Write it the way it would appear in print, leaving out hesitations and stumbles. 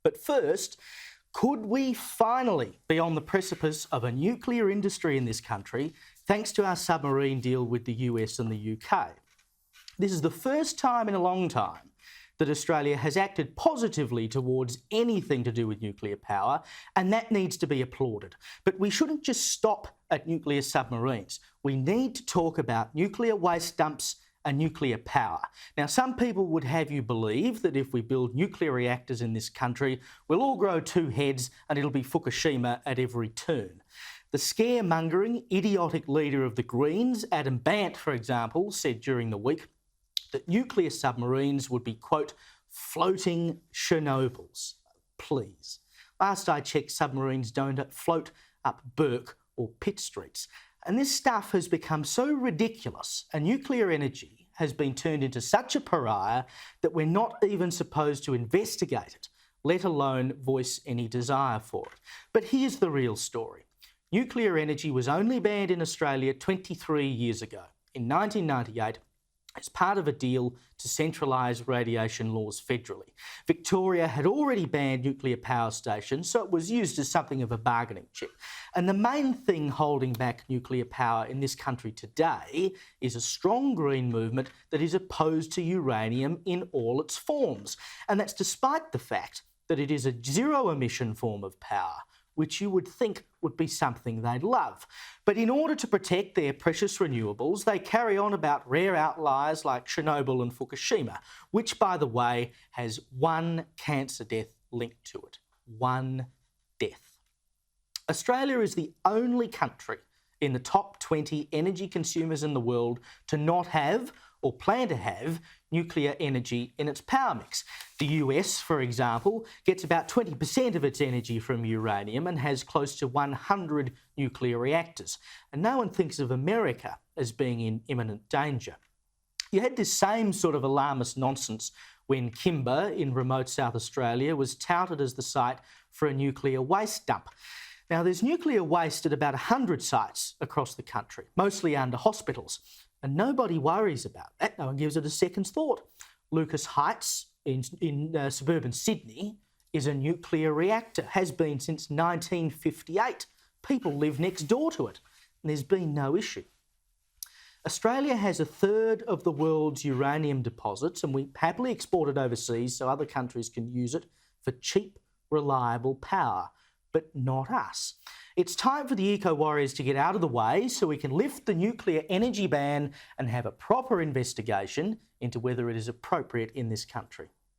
But first, could we finally be on the precipice of a nuclear industry in this country thanks to our submarine deal with the US and the UK? This is the first time in a long time that Australia has acted positively towards anything to do with nuclear power, and that needs to be applauded. But we shouldn't just stop at nuclear submarines. We need to talk about nuclear waste dumps and nuclear power. Now, some people would have you believe that if we build nuclear reactors in this country, we'll all grow two heads and it'll be Fukushima at every turn. The scaremongering, idiotic leader of the Greens, Adam Bandt, for example, said during the week that nuclear submarines would be, quote, floating Chernobyls. Please. Last I checked, submarines don't float up Burke or Pitt Streets. And this stuff has become so ridiculous, and nuclear energy has been turned into such a pariah that we're not even supposed to investigate it, let alone voice any desire for it. But here's the real story. Nuclear energy was only banned in Australia 23 years ago, in 1998, as part of a deal to centralise radiation laws federally. Victoria had already banned nuclear power stations, so it was used as something of a bargaining chip. And the main thing holding back nuclear power in this country today is a strong green movement that is opposed to uranium in all its forms. And that's despite the fact that it is a zero-emission form of power, which you would think would be something they'd love. But in order to protect their precious renewables, they carry on about rare outliers like Chernobyl and Fukushima, which, by the way, has one cancer death linked to it. One death. Australia is the only country in the top 20 energy consumers in the world to not have or plan to have nuclear energy in its power mix. The US, for example, gets about 20% of its energy from uranium and has close to 100 nuclear reactors. And no one thinks of America as being in imminent danger. You had this same sort of alarmist nonsense when Kimber in remote South Australia was touted as the site for a nuclear waste dump. Now, there's nuclear waste at about 100 sites across the country, mostly under hospitals. And nobody worries about that. No one gives it a second's thought. Lucas Heights in suburban Sydney is a nuclear reactor, has been since 1958. People live next door to it, and there's been no issue. Australia has a third of the world's uranium deposits, and we happily export it overseas so other countries can use it for cheap, reliable power, but not us. It's time for the eco-warriors to get out of the way so we can lift the nuclear energy ban and have a proper investigation into whether it is appropriate in this country.